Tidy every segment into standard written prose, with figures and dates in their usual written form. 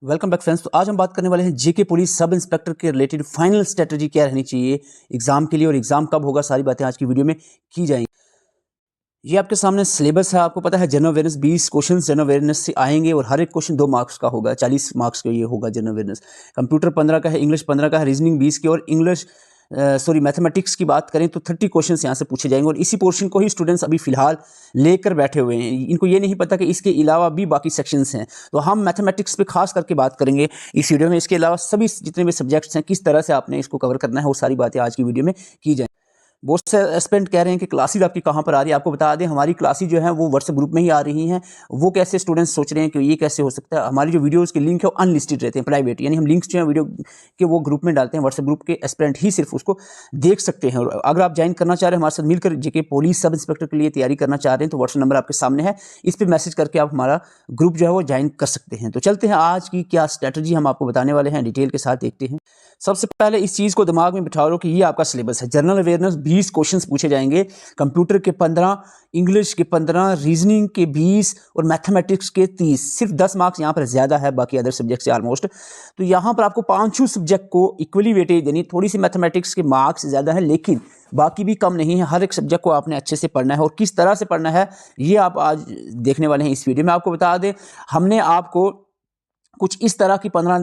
Welcome back friends. तो आज हम बात करने वाले हैं जेके पुलिस सब इंस्पेक्टर के रिलेटेड फाइनल स्ट्रेटजी क्या रहनी चाहिए एग्जाम के लिए और एग्जाम कब होगा, सारी बातें आज की वीडियो में की जाएंगी। ये आपके सामने सिलेबस है, आपको पता है general awareness 20 question general awareness से आएंगे और हर एक क्वेश्चन 2 मार्क्स का होगा, 40 मार्क्स का ये होगा जनरल अवेयरनेस। कंप्यूटर 15 का है, इंग्लिश 15 का है, रीजनिंग 20 की और इंग्लिश मैथमेटिक्स की बात करें तो 30 क्वेश्चन यहाँ से पूछे जाएंगे और इसी पोर्शन को ही स्टूडेंट्स अभी फिलहाल लेकर बैठे हुए हैं। इनको ये नहीं पता कि इसके अलावा भी बाकी सेक्शंस हैं, तो हम मैथमेटिक्स पे खास करके बात करेंगे इस वीडियो में। इसके अलावा सभी जितने भी सब्जेक्ट्स हैं किस तरह से आपने इसको कवर करना है वो सारी बातें आज की वीडियो में की जाए। बहुत से एस्पिरेंट कह रहे हैं कि क्लासेज आपकी कहाँ पर आ रही है। आपको बता दें हमारी क्लासेज जो है वो व्हाट्सएप ग्रुप में ही आ रही हैं। वो कैसे स्टूडेंट्स सोच रहे हैं कि ये कैसे हो सकता है, हमारी जो वीडियोस के लिंक है वो अनलिस्टेड रहते हैं, प्राइवेट, यानी हम लिंक्स जो है वीडियो के वो ग्रुप में डालते हैं। व्हाट्सएप ग्रुप के एस्पिरेंट ही सिर्फ उसको देख सकते हैं। और अगर आप ज्वाइन करना चाह रहे हैं हमारे साथ मिलकर जेके पुलिस सब इंस्पेक्टर के लिए तैयारी करना चाह रहे हैं तो व्हाट्सएप नंबर आपके सामने है, इस पर मैसेज करके आप हमारा ग्रुप जो है वो ज्वाइन कर सकते हैं। तो चलते हैं आज की क्या स्ट्रैटेजी हम आपको बताने वाले हैं, डिटेल के साथ देखते हैं। सबसे पहले इस चीज़ को दिमाग में बिठा लो कि ये आपका सिलेबस है। जनरल अवेयरनेस 20 क्वेश्चंस पूछे जाएंगे, कंप्यूटर के 15, इंग्लिश के 15, रीजनिंग के 20 और मैथमेटिक्स के 30। सिर्फ 10 मार्क्स यहाँ पर ज़्यादा है बाकी अदर सब्जेक्ट से ऑलमोस्ट। तो यहाँ पर आपको पांचों सब्जेक्ट को इक्वली वेटेज देनी। थोड़ी सी मैथमेटिक्स के मार्क्स ज़्यादा है लेकिन बाकी भी कम नहीं है। हर एक सब्जेक्ट को आपने अच्छे से पढ़ना है और किस तरह से पढ़ना है ये आप आज देखने वाले हैं इस वीडियो में। आपको बता दें हमने आपको कुछ इस तरह की 15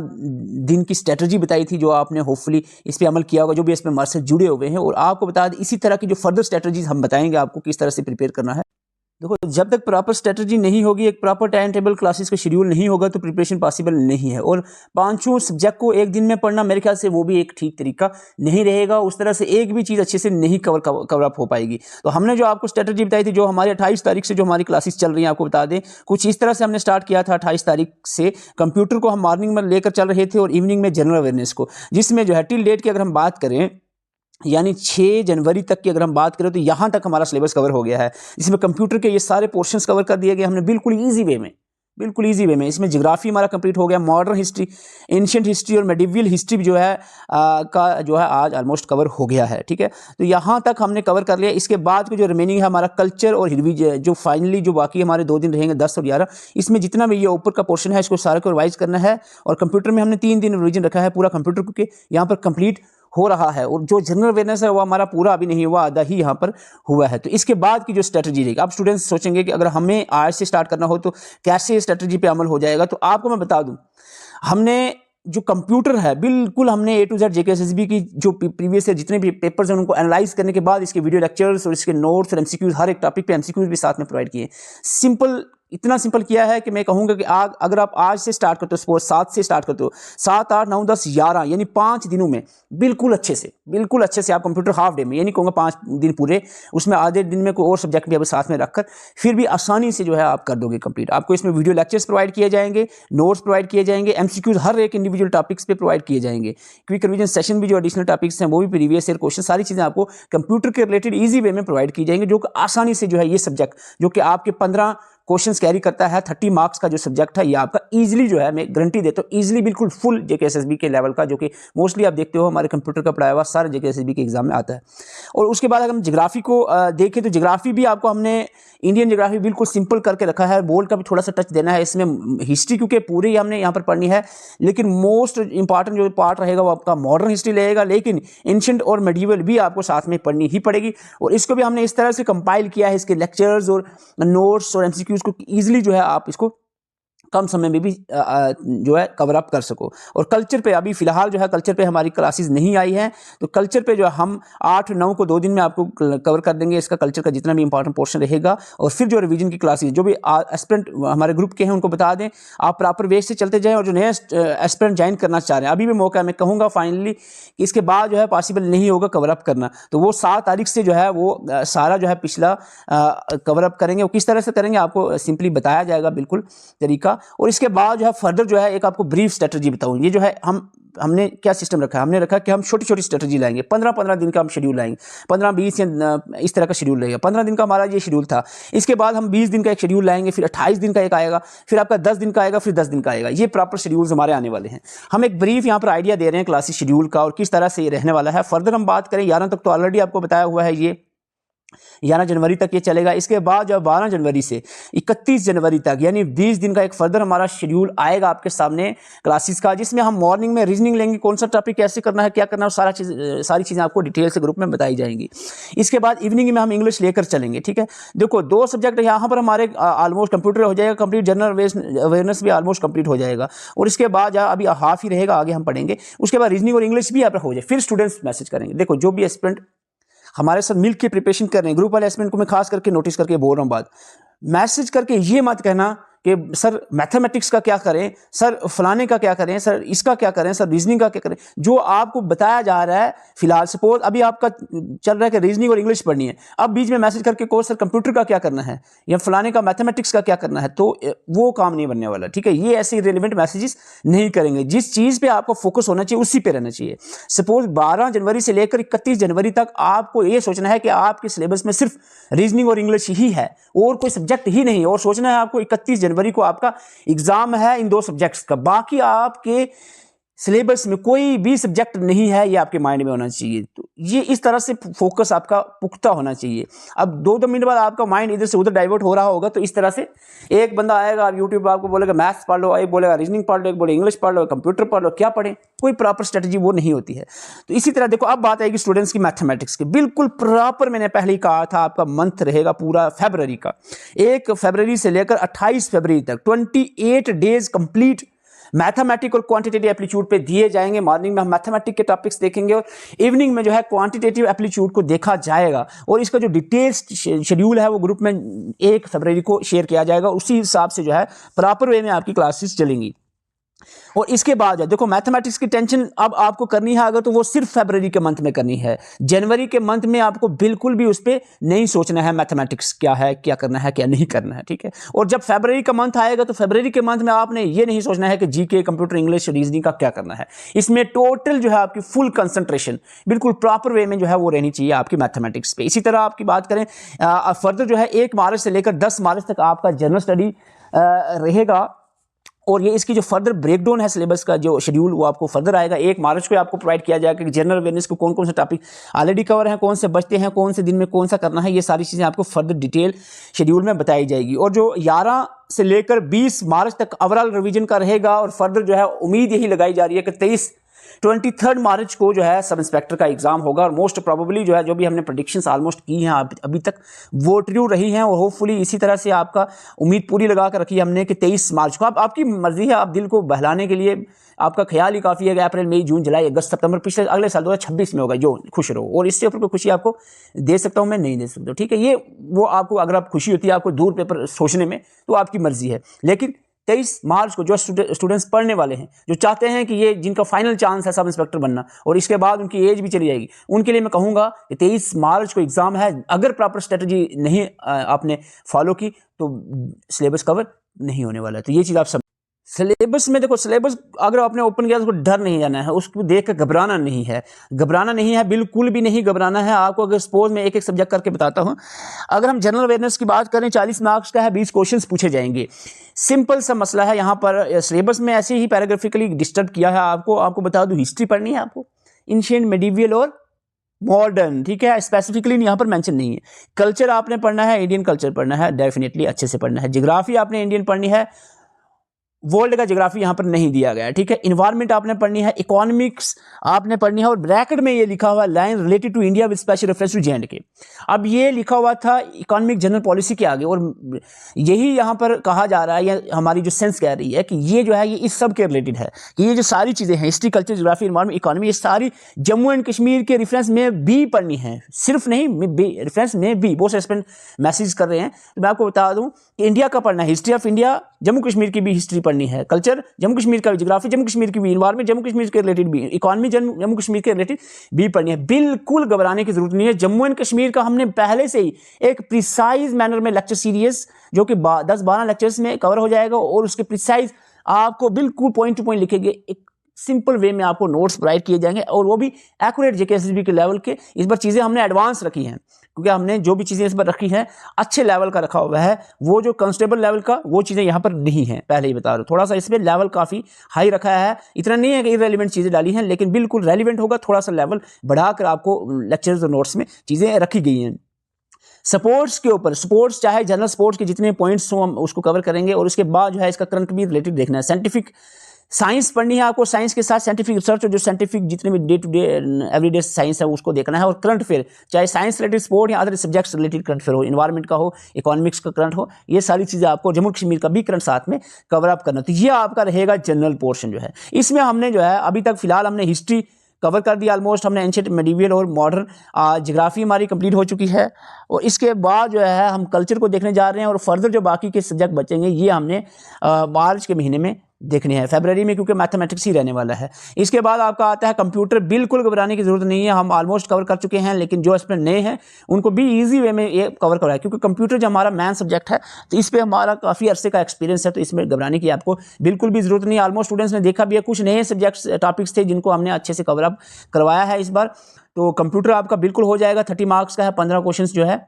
दिन की स्ट्रेटजी बताई थी जो आपने होपफुली इस पे अमल किया होगा, जो भी इसमें हमारे से जुड़े हुए हैं। और आपको बता दें इसी तरह की जो फर्दर स्ट्रेटजीज हम बताएंगे आपको किस तरह से प्रिपेयर करना है। देखो जब तक प्रॉपर स्ट्रेटजी नहीं होगी, एक प्रॉपर टाइम टेबल क्लासेस का शेड्यूल नहीं होगा तो प्रिपरेशन पॉसिबल नहीं है। और पांचों सब्जेक्ट को एक दिन में पढ़ना मेरे ख्याल से वो भी एक ठीक तरीका नहीं रहेगा। उस तरह से एक भी चीज़ अच्छे से नहीं कवर अप हो पाएगी। तो हमने जो आपको स्ट्रेटजी बताई थी, जो हमारी 28 तारीख से जो हमारी क्लासेस चल रही हैं, आपको बता दें कुछ इस तरह से हमने स्टार्ट किया था। 28 तारीख से कंप्यूटर को हम मॉर्निंग में लेकर चल रहे थे और इवनिंग में जनरल अवेयरनेस को, जिसमें जो है टिल डेट की अगर हम बात करें यानी 6 जनवरी तक की अगर हम बात करें तो यहाँ तक हमारा सिलेबस कवर हो गया है। इसमें कंप्यूटर के ये सारे पोर्शंस कवर कर दिए गए हमने बिल्कुल ईजी वे में, बिल्कुल ईजी वे में। इसमें ज्योग्राफी हमारा कंप्लीट हो गया, मॉडर्न हिस्ट्री, एंशिएंट हिस्ट्री और मेडिवल हिस्ट्री जो है का जो है आज ऑलमोस्ट कवर हो गया है। ठीक है, तो यहाँ तक हमने कवर कर लिया। इसके बाद को जो रिमेनिंग है हमारा कल्चर और जो फाइनली जो बाकी हमारे 2 दिन रहेंगे 10 और 11, इसमें जितना भी ये ऊपर का पोर्शन है इसको सारे को रिवाइज करना है। और कंप्यूटर में हमने 3 दिन रिवीजन रखा है पूरा कंप्यूटर, क्योंकि यहाँ पर कंप्लीट हो रहा है। और जो जनरल अवेयरनेस है वो हमारा पूरा अभी नहीं हुआ, आधा ही यहाँ पर हुआ है। तो इसके बाद की जो स्ट्रेटजी रहेगी, अब स्टूडेंट्स सोचेंगे कि अगर हमें आज से स्टार्ट करना हो तो कैसे स्ट्रेटजी पे अमल हो जाएगा। तो आपको मैं बता दूं, हमने जो कंप्यूटर है बिल्कुल हमने A to Z JKSSB की जो प्रीवियस जितने भी पेपर्स हैं उनको एनालाइज करने के बाद इसके वीडियो लेक्चर्स और इसके नोट्स और एमसीक्यूज, हर एक टॉपिक पे एमसीक्यूज भी साथ में प्रोवाइड किए। सिंपल, इतना सिंपल किया है कि मैं कहूँगा कि अगर आप आज से स्टार्ट करते हो, सपोज 7 से स्टार्ट करते हो, 7, 8, 9, 10, 11 यानी 5 दिनों में बिल्कुल अच्छे से आप कंप्यूटर हाफ डे में, ये नहीं कहूँगा 5 दिन पूरे, उसमें आधे दिन में कोई और सब्जेक्ट भी अब साथ में रखकर फिर भी आसानी से जो है आप कर दोगे कंप्लीट। आपको इसमें वीडियो लेक्चर्स प्रोवाइड किए जाएंगे, नोट्स प्रोवाइड किए जाएंगे, एमसीक्यूज हर एक इंडिविजुअल टॉपिक्स पे प्रोवाइड किए जाएंगे, क्विक रिवीजन सेशन भी जो एडिशनल टॉपिक्स हैं वो भी प्रीवियस ईयर क्वेश्चन, सारी चीज़ें आपको कंप्यूटर के रिलेटेड ईजी वे में प्रोवाइड की जाएंगे, जो कि आसानी से जो है ये सब्जेक्ट जो कि आपके 15 क्वेश्चंस कैरी करता है, 30 मार्क्स का जो सब्जेक्ट है ये आपका इजीली जो है, मैं गारंटी देता हूँ इजीली बिल्कुल फुल जेकेएसएसबी के लेवल का, जो कि मोस्टली आप देखते हो हमारे कंप्यूटर का पढ़ाया हुआ सारा जेकेएसएसबी के एग्जाम में आता है। और उसके बाद अगर हम ज्योग्राफी को देखें तो ज्योग्राफी भी आपको हमने इंडियन ज्योग्राफी बिल्कुल सिंपल करके रखा है, बोर्ड का भी थोड़ा सा टच देना है इसमें। हिस्ट्री क्योंकि पूरी हमने यहाँ पर पढ़नी है, लेकिन मोस्ट इंपॉर्टेंट जो पार्ट रहेगा वो आपका मॉडर्न हिस्ट्री रहेगा, लेकिन एंशिएंट और मेडिवल भी आपको साथ में पढ़नी ही पड़ेगी। और इसको भी हमने इस तरह से कंपाइल किया है, इसके लेक्चर्स और नोट्स और एमसीक्यूज को ईजिली जो है आप इसको कम समय में भी जो है कवर अप कर सको। और कल्चर पे अभी फिलहाल जो है कल्चर पे हमारी क्लासेस नहीं आई हैं, तो कल्चर पे जो है हम 8, 9 को 2 दिन में आपको कवर कर देंगे इसका कल्चर का जितना भी इंपॉर्टेंट पोर्शन रहेगा। और फिर जो रिवीजन की क्लासेस जो भी एस्पिरेंट हमारे ग्रुप के हैं उनको बता दें, आप प्रॉपर वे से चलते जाएं। और जो नए एस्पिरेंट ज्वाइन करना चाह रहे हैं अभी भी मौका है, मैं कहूँगा फाइनली इसके बाद जो है पॉसिबल नहीं होगा कवर अप करना, तो वो 7 तारीख से जो है वो सारा जो है पिछला कवर अप करेंगे। वो किस तरह से करेंगे आपको सिंपली बताया जाएगा बिल्कुल तरीका। और इसके बाद जो है फर्दर जो है एक आपको ब्रीफ स्ट्रेटजी बताऊं। ये जो है हमने क्या सिस्टम रखा है, हमने रखा कि हम छोटी स्ट्रेटजी लाएंगे, 15-15 दिन का हम शेड्यूल लाएंगे, 15-20 या इस तरह का शेड्यूल रहेगा। 15 दिन का हमारा ये शेड्यूल था, इसके बाद हम 20 दिन का एक शेड्यूल लाएंगे, फिर 28 दिन का एक आएगा, फिर आपका 10 दिन का आएगा, फिर 10 दिन का आएगा। ये प्रॉपर शेड्यूल्स हमारे आने वाले हैं। हम एक ब्रीफ यहाँ पर आइडिया दे रहे हैं क्लासेस शेड्यूल का और किस तरह से ये रहने वाला है। फर्दर हम बात करें 11 तक तो ऑलरेडी आपको बताया हुआ है ये 11 जनवरी तक ये चलेगा। इसके बाद जब 12 जनवरी से 31 जनवरी तक यानी 20 दिन का एक फर्दर हमारा शेड्यूल आएगा आपके सामने क्लासेस का, जिसमें हम मॉर्निंग में रीजनिंग लेंगे, कौन सा टॉपिक कैसे करना है, क्या करना है, सारी चीज़ें आपको डिटेल से ग्रुप में बताई जाएंगी। इसके बाद इवनिंग में हम इंग्लिश लेकर चलेंगे। ठीक है, देखो 2 सब्जेक्ट यहाँ पर हमारे ऑलमोस्ट कंप्यूटर हो जाएगा कंप्लीट, जनरल अवेयरनेस भी ऑलमोस्ट कंप्लीट हो जाएगा। और इसके बाद अभी हाफ ही रहेगा, आगे हम पढ़ेंगे। उसके बाद रीजनिंग और इंग्लिश भी यहाँ पर हो जाए। फिर स्टूडेंट्स मैसेज करेंगे। देखो जो भी एस्पिरेंट हमारे साथ मिल के प्रिपरेशन कर रहे हैं, ग्रुप वाले एस्पिरेंट को मैं खास करके नोटिस करके बोल रहा हूँ बात, मैसेज करके ये मत कहना कि सर मैथमेटिक्स का क्या करें, सर फलाने का क्या करें, सर इसका क्या करें, सर रीजनिंग का क्या करें। जो आपको बताया जा रहा है फिलहाल, सपोज अभी आपका चल रहा है कि रीजनिंग और इंग्लिश पढ़नी है, अब बीच में मैसेज करके को सर कंप्यूटर का क्या करना है या फलाने का मैथमेटिक्स का क्या करना है, तो वो काम नहीं बनने वाला। ठीक है, ये ऐसे रिलेवेंट मैसेजेस नहीं करेंगे। जिस चीज़ पे आपको फोकस होना चाहिए उसी पे रहना चाहिए। सपोज 12 जनवरी से लेकर 31 जनवरी तक आपको ये सोचना है कि आपके सिलेबस में सिर्फ रीजनिंग और इंग्लिश ही है और कोई सब्जेक्ट ही नहीं, और सोचना है आपको 31 जनवरी को आपका एग्जाम है इन 2 सब्जेक्ट्स का, बाकी आपके सिलेबस में कोई भी सब्जेक्ट नहीं है, ये आपके माइंड में होना चाहिए। तो ये इस तरह से फोकस आपका पुख्ता होना चाहिए। अब 2-2 मिनट बाद आपका माइंड इधर से उधर डाइवर्ट हो रहा होगा, तो इस तरह से एक बंदा आएगा यूट्यूब पर आपको बोलेगा मैथ्स पढ़ लो, एक बोलेगा रीजनिंग पढ़ लो, एक बोले इंग्लिश पढ़ लो, कंप्यूटर पढ़ लो, क्या पढ़े, कोई प्रॉपर स्ट्रेटजी वो नहीं होती है। तो इसी तरह देखो अब बात आएगी स्टूडेंट्स की मैथमेटिक्स की, बिल्कुल प्रॉपर मैंने पहले ही कहा था आपका मंथ रहेगा पूरा फरवरी का, 1 फरवरी से लेकर 28 फरवरी तक 28 डेज कंप्लीट मैथमेटिक और क्वांटिटेटिव एप्लीट्यूड पे दिए जाएंगे। मॉर्निंग में हम मैथमेटिक के टॉपिक्स देखेंगे और इवनिंग में जो है क्वांटिटेटिव एप्लीट्यूड को देखा जाएगा, और इसका जो डिटेल्स शेड्यूल है वो ग्रुप में 1 फरवरी को शेयर किया जाएगा। उसी हिसाब से जो है प्रॉपर वे में आपकी क्लासेस चलेंगी। और इसके बाद देखो मैथमेटिक्स की टेंशन अब आपको करनी है अगर, तो वो सिर्फ फरवरी के मंथ में करनी है। जनवरी के मंथ में आपको बिल्कुल भी उस पर नहीं सोचना है मैथमेटिक्स क्या है, क्या करना है, क्या नहीं करना है। ठीक है, और जब फरवरी का मंथ आएगा तो फरवरी के मंथ में आपने ये नहीं सोचना है कि जीके, कंप्यूटर, इंग्लिश, रीजनिंग का क्या करना है। इसमें टोटल जो है आपकी फुल कंसंट्रेशन बिल्कुल प्रॉपर वे में जो है वो रहनी चाहिए आपकी मैथमेटिक्स पे। इसी तरह आपकी बात करें फर्दर जो है 1 मार्च से लेकर 10 मार्च तक आपका जनरल स्टडी रहेगा, और ये इसकी जो फर्दर ब्रेकडाउन है सिलेबस का जो शेड्यूल वो आपको फर्दर आएगा। 1 मार्च को आपको प्रोवाइड किया जाएगा कि जनरल अवेयरनेस को कौन कौन से टॉपिक ऑलरेडी कवर हैं, कौन से बचते हैं, कौन से दिन में कौन सा करना है, ये सारी चीज़ें आपको फर्दर डिटेल शेड्यूल में बताई जाएगी। और जो 11 से लेकर 20 मार्च तक ओवरऑल रिवीजन का रहेगा, और फर्दर जो है उम्मीद यही लगाई जा रही है कि 23 मार्च को जो है सब इंस्पेक्टर का एग्जाम होगा, और मोस्ट प्रोबेबली जो है जो भी हमने प्रेडिक्शंस ऑलमोस्ट की हैं अभी तक वो ट्रू रही हैं, और होपफुली इसी तरह से आपका उम्मीद पूरी लगा कर रखी है हमने कि 23 मार्च को। अब आपकी मर्जी है, आप दिल को बहलाने के लिए आपका ख्याल ही काफ़ी है कि अप्रैल, मई, जून, जुलाई, अगस्त, सितंबर पिछले अगले साल 2026 में होगा, जो खुश रहो। और इससे ऊपर कोई खुशी आपको दे सकता हूँ मैं, नहीं दे सकता। ठीक है, ये वो आपको अगर आप खुशी होती है आपको दूर पेपर सोचने में तो आपकी मर्जी है, लेकिन 23 मार्च को जो स्टूडेंट्स पढ़ने वाले हैं, जो चाहते हैं कि ये जिनका फाइनल चांस है सब इंस्पेक्टर बनना और इसके बाद उनकी एज भी चली जाएगी, उनके लिए मैं कहूँगा कि 23 मार्च को एग्जाम है। अगर प्रॉपर स्ट्रेटजी नहीं आपने फॉलो की तो सिलेबस कवर नहीं होने वाला है। तो ये चीज़ आप सब सिलेबस में देखो, सिलेबस अगर आपने ओपन किया तो उसको डर नहीं जाना है, उसको देख कर घबराना नहीं है, बिल्कुल भी नहीं घबराना है। आपको अगर सपोज मैं एक एक सब्जेक्ट करके बताता हूं, अगर हम जनरल अवेयरनेस की बात करें 40 मार्क्स का है, 20 क्वेश्चंस पूछे जाएंगे। सिंपल सा मसला है, यहाँ पर सिलेबस में ऐसे ही पैराग्राफिकली डिस्टर्ब किया है आपको बता दूं, हिस्ट्री पढ़नी है आपको, एंशिएंट, मेडिवियल और मॉडर्न। ठीक है, स्पेसिफिकली यहाँ पर मेंशन नहीं है। कल्चर आपने पढ़ना है, इंडियन कल्चर पढ़ना है, डेफिनेटली अच्छे से पढ़ना है। ज्योग्राफी आपने इंडियन पढ़नी है, वर्ल्ड का ज्योग्राफी यहाँ पर नहीं दिया गया है। ठीक है, इन्वायरमेंट आपने पढ़नी है, इकोनॉमिक्स आपने पढ़नी है, और ब्रैकेट में ये लिखा हुआ line related to India with special reference to J&K। अब ये लिखा हुआ था इकोनॉमिक जनरल पॉलिसी के आगे, और यही यहाँ पर कहा जा रहा है, या हमारी जो सेंस कह रही है कि ये जो है ये इस सब के रिलेटेड है कि ये जो सारी चीज़ें हैं, history, culture, geography, environment, economy, ये सारी जम्मू एंड कश्मीर के रेफरेंस में भी पढ़नी है, सिर्फ नहीं रेफरेंस में भी। बहुत से स्टूडेंट मैसेज कर रहे हैं, तो मैं आपको बता दूँ कि इंडिया का पढ़ना है, history of India, Jammu Kashmir की भी हिस्ट्री पढ़नी है, कल्चर जम्मू कश्मीर का, ज्योग्राफी जम्मू कश्मीर की भी, इन्वायरमेंट जम्मू कश्मीर के रिलेटेड भी, इकोनॉमी जम्मू कश्मीर के रिलेटेड भी पढ़नी है। बिल्कुल घबराने की जरूरत नहीं है। जम्मू एंड कश्मीर का हमने पहले से ही एक प्रिसाइज मैनर में लेक्चर सीरीज जो कि 10-12 लेक्चर्स में कवर हो जाएगा, और उसके प्रिसाइज आपको बिल्कुल पॉइंट टू पॉइंट लिखेंगे, एक सिंपल वे में आपको नोट्स प्रोवाइड किए जाएंगे, और वो भी एक्यूरेट JKSSB के लेवल के। इस बार चीज़ें हमने एडवांस रखी हैं, क्योंकि हमने जो भी चीज़ें इस बार रखी हैं अच्छे लेवल का रखा हुआ है। वो जो कांस्टेबल लेवल का वो चीज़ें यहाँ पर नहीं हैं, पहले ही बता रहा हूँ। थोड़ा सा इसमें लेवल काफ़ी हाई रखा है, इतना नहीं है कि इररेलेवेंट चीज़ें डाली हैं, लेकिन बिल्कुल रेलिवेंट होगा, थोड़ा सा लेवल बढ़ाकर आपको लेक्चर्स और नोट्स में चीज़ें रखी गई हैं। स्पोर्ट्स के ऊपर, स्पोर्ट्स चाहे जनरल स्पोर्ट्स के जितने पॉइंट्स हो हम उसको कवर करेंगे, और उसके बाद जो है इसका करंट भी रिलेटेड देखना है। साइंटिफिक साइंस पढ़नी है आपको, साइंस के साथ साइंटिफिक रिसर्च और जो साइंटिफिक जितने भी day to day everyday science है उसको देखना है, और करंट अफेयर चाहे साइंस रिलेटेड, स्पोर्ट या other subjects related current affair हो, इन्वायरमेंट का हो, इकोनॉमिक्स का करंट हो, ये सारी चीज़ें आपको जम्मू कश्मीर का भी करंट साथ में कवर अप करना। तो ये आपका रहेगा जनरल पोर्शन जो है। इसमें हमने जो है अभी तक फिलहाल हमने हिस्ट्री कवर कर दिया ऑलमोस्ट, हमने एंशिएंट, मेडिवल और मॉडर्न, ज्योग्राफी हमारी कंप्लीट हो चुकी है, और इसके बाद जो है हम कल्चर को देखने जा रहे हैं, और फर्दर जो बाकी के सब्जेक्ट बचेंगे ये हमने मार्च के महीने में देखने हैं, फरवरी में, क्योंकि मैथमेटिक्स ही रहने वाला है। इसके बाद आपका आता है कंप्यूटर। बिल्कुल घबराने की जरूरत नहीं है, हम ऑलमोस्ट कवर कर चुके हैं, लेकिन जो एस्पिरेंट नए हैं उनको भी ईजी वे में ये कवर कराया, क्योंकि कंप्यूटर जो हमारा मेन सब्जेक्ट है तो इस पर हमारा काफ़ी अरसे का एक्सपीरियंस है, तो इसमें घबराने की आपको बिल्कुल भी जरूरत नहीं है। ऑलमोस्ट स्टूडेंट्स ने देखा भी है, कुछ नए सब्जेक्ट्स टॉपिक्स थे जिनको हमने अच्छे से कवर अप करवाया है इस बार। तो कंप्यूटर आपका बिल्कुल हो जाएगा, 30 मार्क्स का है, 15 क्वेश्चन जो है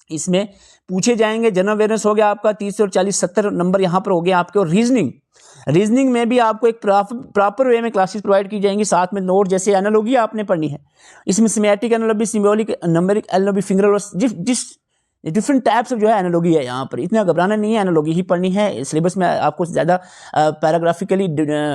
इसमें पूछे जाएंगे। जनरल अवेयरनेस हो गया आपका 30 और 40, 70 नंबर यहाँ पर हो गया आपके। और रीजनिंग में भी आपको एक प्रॉपर वे में क्लासेस प्रोवाइड की जाएंगी, साथ में नोट, जैसे एनालॉजी आपने पढ़नी है, इसमें semantic analogy, symbolic, numeric analogy, फिंगर वर्स, जिस डिफरेंट टाइप्स ऑफ जो है एनालॉजी है यहाँ पर। इतना घबराना नहीं है, एनालॉजी ही पढ़नी है। सिलेबस में आपको ज़्यादा पैराग्राफिकली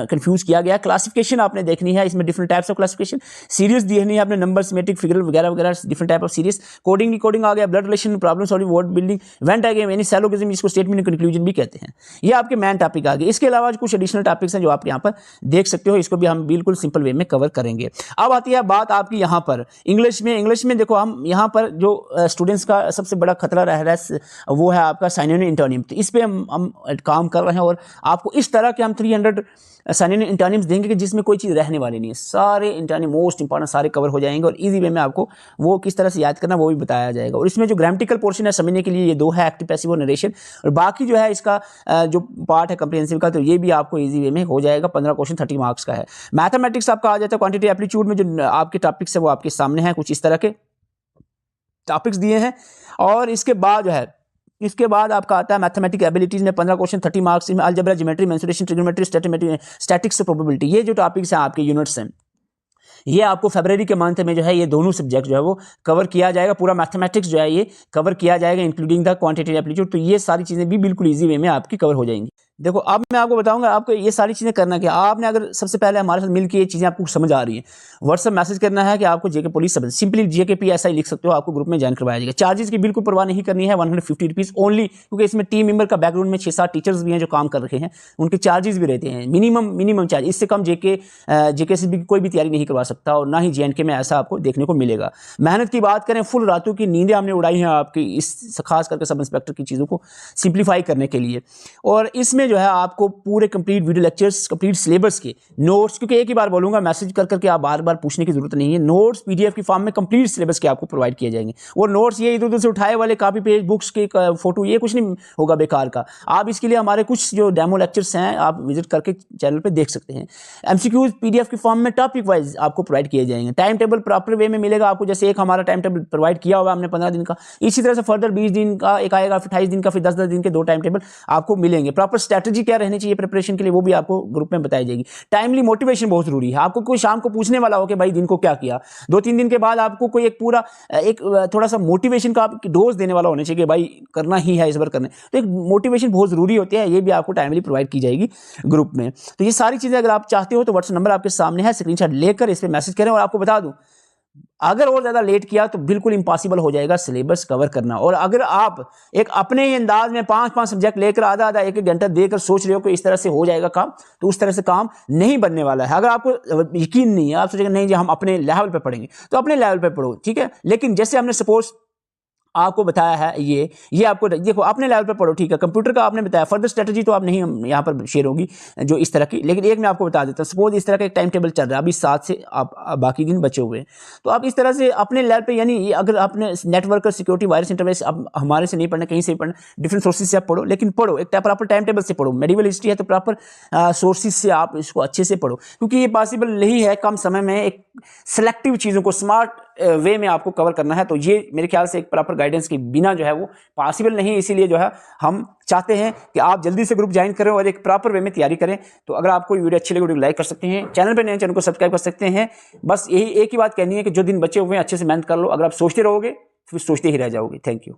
कंफ्यूज किया गया। क्लासिफिकेशन आपने देखनी है, इसमें different types of classification, series दी है आपने, नंबर, सिमेटिक, फिगर वगैरह वगैरह, different type of series. Coding आ गया, blood relation, problem solving, word building, वेंट आ गया, यानी सैलोगिज्म, जिसको स्टेटमेंट कंक्लूजन भी कहते हैं। ये आपके मेन टॉपिक आ गए। इसके अलावा कुछ एडिशनल टॉपिक्स हैं जो आप यहाँ पर देख सकते हो, इसको भी हम बिल्कुल सिंपल वे में कवर करेंगे। अब आती है बात आपकी यहाँ पर इंग्लिश में देखो, हम यहाँ पर जो स्टूडेंट्स का सबसे बड़ा खतरा रह रहा है वो है आपका साइनोनिम एंटोनिम। तो इस पे हम काम कर रहे हैं, और आपको इस तरह के हम 300 साइनोनिम एंटोनिम्स देंगे कि जिसमें कोई चीज़ रहने वाली नहीं है। सारे एंटोनिम मोस्ट इंपॉर्टेंट सारे कवर हो जाएंगे, और इजी वे में आपको वो किस तरह से याद करना वो भी बताया जाएगा। और इसमें जो ग्रामेटिकल पोर्शन है समझने के लिए ये 2 है, एक्टिव, पैसिव और नरेशन। और बाकी जो है इसका जो पार्ट है कम्प्रिहेंसिव का, तो ये भी आपको इजी वे में हो जाएगा। 15 क्वेश्चन 30 मार्क्स का है। मैथमेटिक्स आपका आ जाता है क्वांटिटी एप्टीट्यूड में, जो आपके टॉपिक्स है वो आपके सामने है, कुछ इस तरह के टॉपिक्स दिए हैं। और इसके बाद आपका आता है मैथमेटिक एबिलिटीज में 15 क्वेश्चन 30 मार्क्स में, algebra, geometry, mensuration, trigonometry, statics, probability. ये जो टॉपिक्स हैं आपके यूनिट्स हैं, ये आपको फरवरी के मंथ में जो है ये दोनों सब्जेक्ट जो है वो कवर किया जाएगा। पूरा मैथमेटिक्स जो है ये कवर किया जाएगा, इंक्लूडिंग द क्वांटिटी एप्टीट्यूड। तो ये सारी चीज़ें भी बिल्कुल ईजी वे में आपकी कवर हो जाएंगी। देखो, अब मैं आपको बताऊंगा आपको ये सारी चीज़ें करना क्या। आपने अगर सबसे पहले हमारे साथ मिलकर ये चीज़ें आपको समझ आ रही हैं, व्हाट्सएप मैसेज करना है कि आपको जेके पुलिस सब, सिंपली जेकेपी ऐसा ही लिख सकते हो, आपको ग्रुप में ज्वाइन करवाया जाएगा। चार्जेस की बिल्कुल परवाह नहीं करनी है, 150 रुपीज़ ओनली, क्योंकि इसमें टीम मेंबर का बैकग्राउंड में 6-7 टीचर्स भी हैं जो काम कर रहे हैं, उनके चार्जेस भी रहते हैं मिनिमम चार्ज। इससे कम जेके से भी कोई भी तैयारी नहीं करवा सकता, और ना ही JNK में ऐसा आपको देखने को मिलेगा। मेहनत की बात करें, फुल रातों की नींदें हमने उड़ाई हैं आपकी इस खास करके सब इंस्पेक्टर की चीज़ों को सिंप्लीफाई करने के लिए। और इसमें जो है आपको पूरे complete video lectures, complete syllabus के नोट्स, क्योंकि एक ही बार बोलूंगा, मैसेज कर करके आप बार बार पूछने की जरूरत नहीं है। नोट्स PDF की फॉर्म में कंप्लीट सिलेबस के आपको प्रोवाइड किए जाएंगे। और नोट्स ये इधर उधर से उठाए वाले कॉपी पेज, बुक्स के फोटो, ये कुछ नहीं होगा बेकार का। आप इसके लिए हमारे कुछ जो डेमो लेक्चर्स हैं आप विजिट करके चैनल पर देख सकते हैं। MCQs PDF की फॉर्म में टॉपिक वाइज आपको प्रोवाइड किए जाएंगे। टाइम टेबल प्रॉपर वे में मिलेगा आपको, जैसे एक हमारा टाइम टेबल प्रोवाइड किया हुआ हमने 15 दिन का, इसी तरह से फर्दर 20 दिन का एक आएगा, 28 दिन का, फिर 10-10 दिन के 2 टाइम टेबल आपको मिलेंगे। प्रॉपर स्ट्रैटेजी क्या रहनी चाहिए प्रिपरेशन के लिए वो भी आपको ग्रुप में बताई जाएगी। टाइमली मोटिवेशन बहुत जरूरी है। आपको कोई शाम को पूछने वाला हो कि भाई दिन को क्या किया, 2-3 दिन के बाद आपको कोई एक पूरा एक थोड़ा सा मोटिवेशन का डोज देने वाला होना चाहिए कि भाई करना ही है इस बार करना। तो एक मोटिवेशन बहुत जरूरी होती है, ये भी आपको टाइमली प्रोवाइड की जाएगी ग्रुप में। तो ये सारी चीजें अगर आप चाहते हो तो व्हाट्सएप नंबर आपके सामने है, स्क्रीनशॉट लेकर इस पर मैसेज करें। और आपको बता दूं, अगर और ज़्यादा लेट किया तो बिल्कुल इंपॉसिबल हो जाएगा सिलेबस कवर करना। और अगर आप एक अपने ही अंदाज में 5-5 सब्जेक्ट लेकर आधा 1-1 घंटा देकर सोच रहे हो कि इस तरह से हो जाएगा काम, तो उस तरह से काम नहीं बनने वाला है। अगर आपको यकीन नहीं है, आप सोचेंगे नहीं जी हम अपने लेवल पे पढ़ेंगे, तो अपने लेवल पे पढ़ो, ठीक है। लेकिन जैसे हमने सपोज आपको बताया है, ये आपको देखो अपने लेवल पे पढ़ो, ठीक है। कंप्यूटर का आपने बताया, फर्दर स्ट्रेटजी तो आप नहीं यहाँ पर शेयर होगी जो इस तरह की, लेकिन एक मैं आपको बता देता हूँ। सपोज इस तरह का एक टाइम टेबल चल रहा है, अभी 7 से आप बाकी दिन बचे हुए हैं, तो आप इस तरह से अपने लेवल पे, यानी अगर आपने नेटवर्क, सिक्योरिटी, वायरस, इंटरफेस, अब हमारे से नहीं पढ़ना, कहीं से भी पढ़ना, डिफरेंट सोर्सेज से आप पढ़ो, लेकिन पढ़ो एक प्रॉपर टाइम टेबल से पढ़ो। मेडिवल हिस्ट्री है तो प्रॉपर सोर्सेज से आप इसको अच्छे से पढ़ो, क्योंकि ये पॉसिबल नहीं है कम समय में एक सिलेक्टिव चीज़ों को स्मार्ट वे में आपको कवर करना है। तो ये मेरे ख्याल से एक प्रॉपर गाइडेंस के बिना जो है वो पॉसिबल नहीं है। इसीलिए जो है हम चाहते हैं कि आप जल्दी से ग्रुप ज्वाइन करें और एक प्रॉपर वे में तैयारी करें। तो अगर आपको वीडियो अच्छी लगे, वीडियो लाइक कर सकते हैं, चैनल पर नए चैनल को सब्सक्राइब कर सकते हैं। बस यही एक ही बात कहनी है कि जो दिन बचे हुए हैं अच्छे से मेहनत कर लो। अगर आप सोचते रहोगे फिर सोचते ही रह जाओगे। Thank you.